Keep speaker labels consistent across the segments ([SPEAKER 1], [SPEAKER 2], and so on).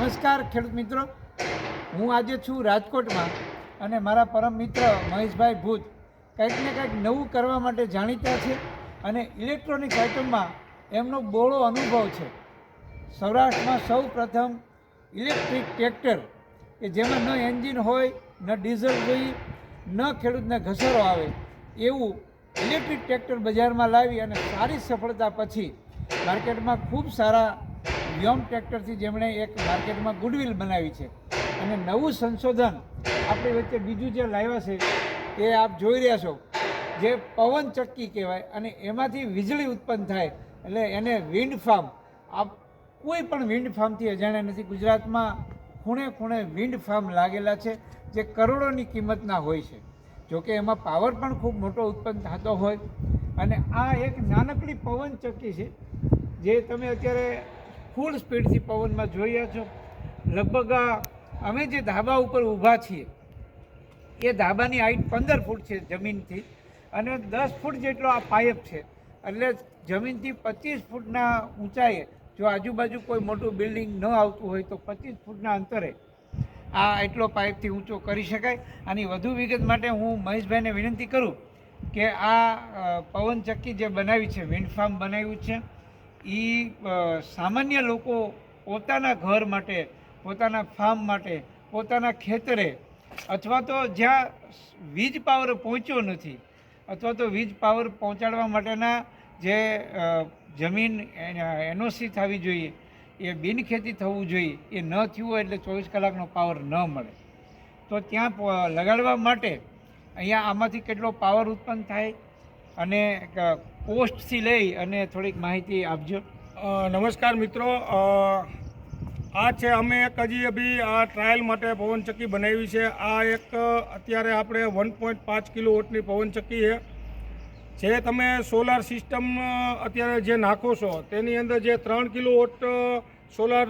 [SPEAKER 1] નમસ્કાર ખેડૂત મિત્રો, હું આજે છું રાજકોટમાં અને મારા પરમ મિત્ર મહેશભાઈ ભૂત કંઈક ને કંઈક નવું કરવા માટે જાણીતા છે અને ઇલેક્ટ્રોનિક આઇટમમાં એમનો બહોળો અનુભવ છે. સૌરાષ્ટ્રમાં સૌ પ્રથમ ઇલેક્ટ્રિક ટ્રેક્ટર કે જેમાં ન એન્જિન હોય, ન ડીઝલ જોઈએ, ન ખેડૂતને ઘસરો આવે એવું ઇલેક્ટ્રિક ટ્રેક્ટર બજારમાં લાવી અને સારી સફળતા પછી માર્કેટમાં ખૂબ સારા વ્યોમ ટ્રેક્ટરથી જેમણે એક માર્કેટમાં ગુડવિલ બનાવી છે. અને નવું સંશોધન આપણી વચ્ચે બીજું જે લાવ્યા છે એ આપ જોઈ રહ્યા છો, જે પવન ચક્કી કહેવાય અને એમાંથી વીજળી ઉત્પન્ન થાય એટલે એને વિન્ડ ફાર્મ. આપ કોઈ પણ વિન્ડ ફાર્મથી અજાણ્યા નથી. ગુજરાતમાં ખૂણે ખૂણે વિન્ડ ફાર્મ લાગેલા છે જે કરોડોની કિંમતના હોય છે. જોકે એમાં પાવર પણ ખૂબ મોટો ઉત્પન્ન થતો હોય. અને આ એક નાનકડી પવન ચક્કી છે જે તમે અત્યારે ફૂલ સ્પીડથી પવનમાં જોઈ રહ્યા છો. લગભગ અમે જે ધાબા ઉપર ઊભા છીએ એ ધાબાની હાઈટ 15 ફૂટ છે જમીનથી અને 10 ફૂટ જેટલો આ પાઇપ છે. એટલે જમીનથી 25 ફૂટના ઊંચાઈએ જો આજુબાજુ કોઈ મોટું બિલ્ડિંગ ન આવતું હોય તો 25 ફૂટના અંતરે આ એટલો પાઇપથી ઊંચો કરી શકાય. આની વધુ વિગત માટે હું મહેશભાઈને વિનંતી કરું કે આ પવન ચક્કી જે બનાવી છે, વિન્ડ ફાર્મ બનાવ્યું છે, એ સામાન્ય લોકો પોતાના ઘર માટે, પોતાના ફાર્મ માટે, પોતાના ખેતરે અથવા તો જ્યાં વીજ પાવર પહોંચ્યો નથી અથવા તો વીજ પાવર પહોંચાડવા માટેના જે જમીન એનઓસી થવી જોઈએ, એ બિનખેતી થવું જોઈએ, એ ન થયું હોય એટલે 24 કલાકનો પાવર ન મળે તો ત્યાં લગાડવા માટે અહીંયા આમાંથી કેટલો પાવર ઉત્પન્ન થાય અને કોસ્ટથી લઈ અને થોડીક માહિતી આપજો.
[SPEAKER 2] નમસ્કાર મિત્રો, આ છે અમે એક હજી આ ટ્રાયલ માટે પવનચક્કી બનાવી છે. આ એક અત્યારે આપણે 1.5 કિલોવોટની પવનચક્કી છે. જે તમે સોલાર સિસ્ટમ અત્યારે જે નાખો છો તેની અંદર જે 3 કિલોવોટ સોલાર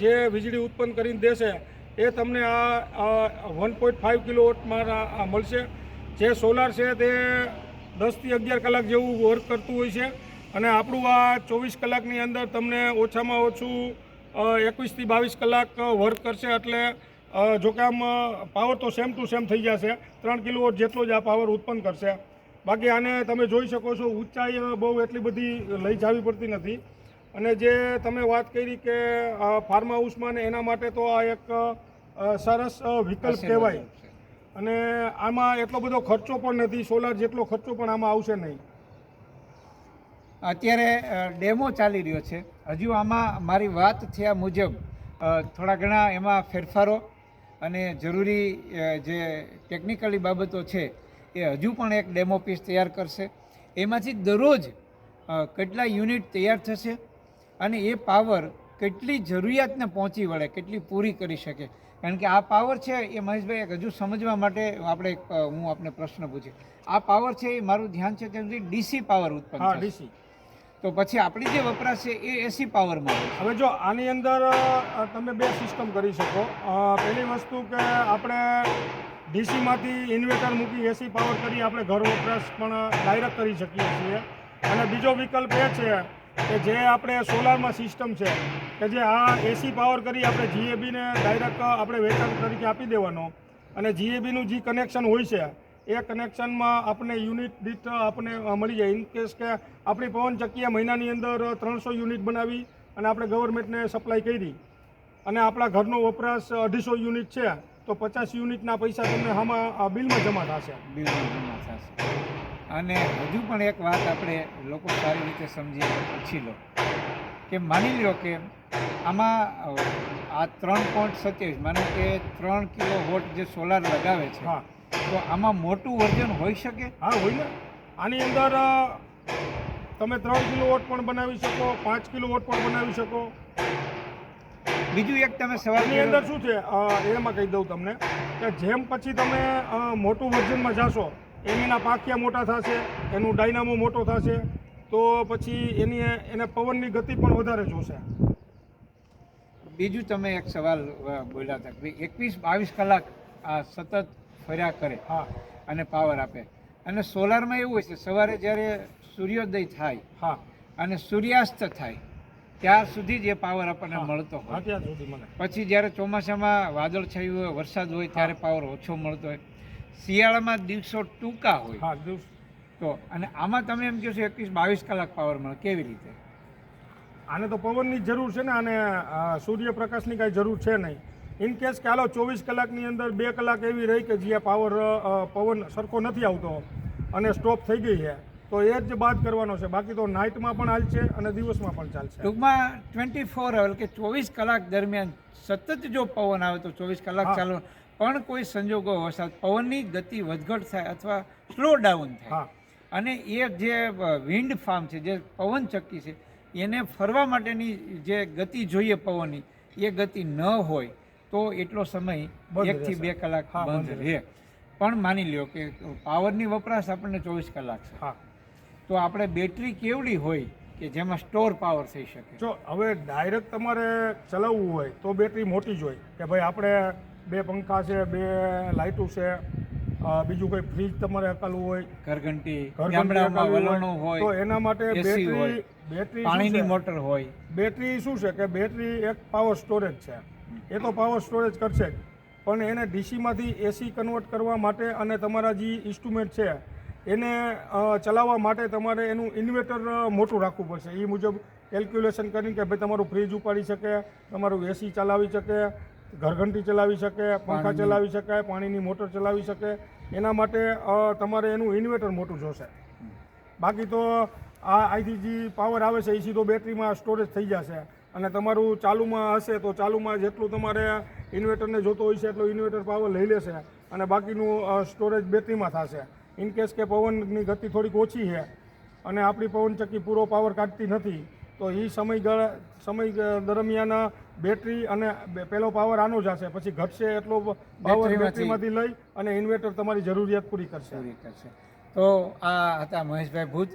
[SPEAKER 2] જે વીજળી ઉત્પન્ન કરીને દેશે એ તમને આ 1.5 કિલોવોટમાં મળશે. જે સોલાર છે તે 10થી 11 કલાક જેવું વર્ક કરતું હોય છે અને આપણું આ 24 કલાકની અંદર તમને ઓછામાં ઓછું 21થી 22 કલાક વર્ક કરશે. એટલે જોકે આમ પાવર તો સેમ ટુ સેમ થઈ જશે, 3 કિલોવોટ જેટલો જ આ પાવર ઉત્પન્ન કરશે. બાકી આને તમે જોઈ શકો છો ઊંચાઈ બહુ એટલી બધી લઈ જવી પડતી નથી. અને જે તમે વાત કરી કે ફાર્મ હાઉસમાં ને એના માટે તો આ એક સરસ વિકલ્પ કહેવાય. અને આમાં એટલો બધો ખર્ચો પણ નથી, સોલાર જેટલો ખર્ચો પણ આમાં આવશે નહીં.
[SPEAKER 1] અત્યારે ડેમો ચાલી રહ્યો છે. હજુ આમાં મારી વાત થયા મુજબ થોડા ઘણા એમાં ફેરફારો અને જરૂરી જે ટેકનિકલી બાબતો છે એ હજુ પણ એક ડેમો પીસ તૈયાર કરશે. એમાંથી દરરોજ કેટલા યુનિટ તૈયાર થશે અને એ પાવર કેટલી જરૂરિયાતને પહોંચી વળે, કેટલી પૂરી કરી શકે. કારણ કે આ પાવર છે એ મહેશભાઈ એક હજુ સમજવા માટે હું આપને પ્રશ્ન પૂછું. આ પાવર છે એ મારું ધ્યાન છે ત્યાં સુધી ડીસી પાવર ઉત્પન્ન
[SPEAKER 2] હા,
[SPEAKER 1] થશે.
[SPEAKER 2] ડીસી. તો
[SPEAKER 1] પછી આપણી જે વપરાશ છે એ એસી પાવરમાં હોય.
[SPEAKER 2] હવે જો આની અંદર તમે બે સિસ્ટમ કરી શકો. પહેલી વસ્તુ કે આપણે ડીસીમાંથી ઇન્વર્ટર મૂકી એસી પાવર કરી આપણે ઘર વપરાશ પણ ડાયરેક્ટ કરી શકીએ છીએ. અને બીજો વિકલ્પ એ છે કે જે આપણે સોલારમાં સિસ્ટમ છે કે જે આ એસી પાવર કરી આપણે જીએબીને ડાયરેક્ટ આપણે વેચાણ તરીકે આપી દેવાનો અને જીએબીનું જે કનેક્શન હોય છે એ કનેક્શનમાં આપણે યુનિટ દીઠ આપણે મળી જાય. ઇનકેસ કે આપણી પવનચક્કીએ મહિનાની અંદર 300 યુનિટ બનાવી અને આપણે ગવર્મેન્ટને સપ્લાય કરી અને આપણા ઘરનો વપરાશ 250 યુનિટ છે તો 50 યુનિટના પૈસા તમને આમાં બિલમાં જમા થશે.
[SPEAKER 1] અને હજુ પણ એક વાત આપણે લોકો સારી રીતે સમજી પૂછી લો કે માની લો કે આમાં આ 3.27 માનો કે 3 કિલોવોટ જે સોલાર લગાવે છે,
[SPEAKER 2] હા,
[SPEAKER 1] તો આમાં મોટું વર્ઝન હોઈ શકે?
[SPEAKER 2] હા, હોય ને. આની અંદર તમે 3 કિલોવોટ પણ બનાવી શકો, 5 કિલોવોટ પણ બનાવી શકો.
[SPEAKER 1] બીજું એક તમે સવાલની
[SPEAKER 2] અંદર શું છે એમાં કહી દઉં તમને કે જેમ પછી તમે મોટું વર્ઝનમાં જાશો એના પાંખિયા મોટા થશે, એનું ડાયનામો મોટો થશે, તો પછી એને પવનની ગતિ પણ વધારે જોશે.
[SPEAKER 1] બીજું તમે એક સવાલ બોલ્યા હતા કે 21-22 કલાક આ સતત ફર્યા કરે,
[SPEAKER 2] હા,
[SPEAKER 1] અને પાવર આપે. અને સોલારમાં એવું હોય છે સવારે જ્યારે સૂર્યોદય થાય,
[SPEAKER 2] હા,
[SPEAKER 1] અને સૂર્યાસ્ત થાય ત્યાં સુધી જ એ પાવર આપણને મળતો હોય.
[SPEAKER 2] અત્યાર સુધી મને
[SPEAKER 1] પછી જ્યારે ચોમાસામાં વાદળછાયું હોય, વરસાદ હોય ત્યારે પાવર ઓછો મળતો હોય, શિયાળામાં દિવસો ટૂંકા હોય.
[SPEAKER 2] હા દિવસ
[SPEAKER 1] તો અને આમાં તમે એમ કહો છો 21-22 કલાક પાવર મળે, કેવી રીતે?
[SPEAKER 2] આને તો પવનની જ જરૂર છે ને, આને સૂર્યપ્રકાશની કાંઈ જરૂર છે નહીં. ઇન કેસ કે હાલો 24 કલાકની અંદર 2 કલાક એવી રહી કે જ્યાં પવન સરખો નથી આવતો અને સ્ટોપ થઈ ગઈ છે, તો એ જ બાદ કરવાનો છે. બાકી તો નાઇટમાં પણ હાલશે અને દિવસમાં પણ ચાલશે.
[SPEAKER 1] ટૂંકમાં 24 અવર કે 24 કલાક દરમિયાન સતત જો પવન આવે તો 24 કલાક
[SPEAKER 2] હા.
[SPEAKER 1] ચાલુ, પણ કોઈ સંજોગો વરસાદ પવનની ગતિ વધઘટ થાય અથવા સ્લો ડાઉન થાય
[SPEAKER 2] હા
[SPEAKER 1] અને એ જે વિન્ડ ફાર્મ છે, જે પવન ચક્કી છે, એને ફરવા માટેની જે ગતિ જોઈએ પવનની, એ ગતિ ન હોય તો એટલો સમય
[SPEAKER 2] બંધ
[SPEAKER 1] 1 થી 2 કલાક
[SPEAKER 2] હા,
[SPEAKER 1] બંધ
[SPEAKER 2] બંધ
[SPEAKER 1] રહે. પણ માની લ્યો કે પાવરની વપરાશ આપણને 24 કલાક છે,
[SPEAKER 2] હા
[SPEAKER 1] તો આપણે બેટરી કેવડી હોય કે જેમાં સ્ટોર પાવર થઈ શકે?
[SPEAKER 2] જો હવે ડાયરેક્ટ તમારે ચલાવવું હોય તો બેટરી મોટી જ હોય કે ભાઈ આપણે 2 પંખા છે, 2 લાઇટો છે, બીજું કોઈ ફ્રીજ તમારે હકાલવું હોય,
[SPEAKER 1] ઘરઘંટી,
[SPEAKER 2] ઘરઘંટી
[SPEAKER 1] ગામડામાં
[SPEAKER 2] હકાલવી
[SPEAKER 1] વલણો
[SPEAKER 2] હોય, તો
[SPEAKER 1] હોય,
[SPEAKER 2] એના માટે
[SPEAKER 1] AC હોય,
[SPEAKER 2] બેટરી
[SPEAKER 1] પાણીની
[SPEAKER 2] શું છે?
[SPEAKER 1] મોટર હોય.
[SPEAKER 2] બેટરી શું છે કે બેટરી એક પાવર સ્ટોરેજ છે. એ તો પાવર સ્ટોરેજ કરશે જ, પણ એને ડીસીમાંથી એસી કન્વર્ટ કરવા માટે અને તમારા જે ઇન્સ્ટ્રુમેન્ટ છે એને ચલાવવા માટે તમારે એનું ઇન્વર્ટર મોટું રાખવું પડશે. એ મુજબ કેલ્ક્યુલેશન કરીને કે ભાઈ તમારું ફ્રીજ ઉપાડી શકે, તમારું એસી ચલાવી શકે, ઘરઘંટી ચલાવી શકે, પંખા ચલાવી શકે, પાણીની મોટર ચલાવી શકે. એના માટે તમારે એનું ઇન્વર્ટર મોટું જોશે. બાકી તો અહીંથી જે પાવર આવે છે એ સીધો બેટરીમાં સ્ટોરેજ થઈ જશે અને તમારું ચાલુમાં હશે તો ચાલુમાં જેટલું તમારે ઇન્વર્ટરને જોતો હોય છે એટલું ઇન્વર્ટર પાવર લઈ લેશે અને બાકીનું સ્ટોરેજ બેટરીમાં થશે. ઇન કેસ કે પવનની ગતિ થોડીક ઓછી છે અને આપણી પવનચક્કી પૂરો પાવર કાઢતી નથી, તો એ સમય દરમિયાન બેટરી અને પહેલો પાવર આનો જ હશે, પછી ઘટશે એટલો પાવર બેટરીમાંથી લઈ અને ઇન્વર્ટર તમારી જરૂરિયાત પૂરી કરશે.
[SPEAKER 1] તો આ હતા મહેશભાઈ ભૂત,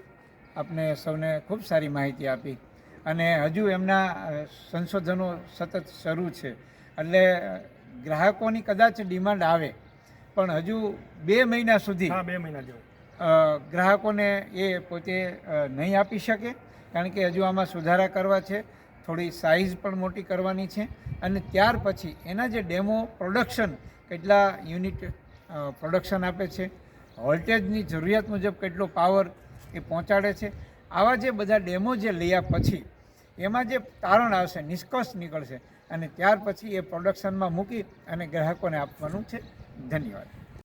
[SPEAKER 1] આપને સૌને ખૂબ સારી માહિતી આપી અને હજુ એમના સંશોધનો સતત શરૂ છે, એટલે ગ્રાહકોની કદાચ ડિમાન્ડ આવે પણ હજુ 2 મહિના સુધી
[SPEAKER 2] 2 મહિના જેવું
[SPEAKER 1] ગ્રાહકોને એ પોતે નહીં આપી શકે, કારણ કે હજુ આમાં સુધારા કરવા છે, થોડી સાઇઝ પણ મોટી કરવાની છે અને ત્યાર પછી એના જે ડેમો પ્રોડક્શન, કેટલા યુનિટ પ્રોડક્શન આપે છે, વોલ્ટેજની જરૂરિયાત મુજબ કેટલો પાવર એ પહોંચાડે છે, આવા જે બધા ડેમો જે લયા પછી એમાં જે તારણ આવશે, નિષ્કર્ષ નીકળશે અને ત્યાર પછી એ પ્રોડક્શનમાં મૂકી અને ગ્રાહકોને આપવાનું છે. ધન્યવાદ.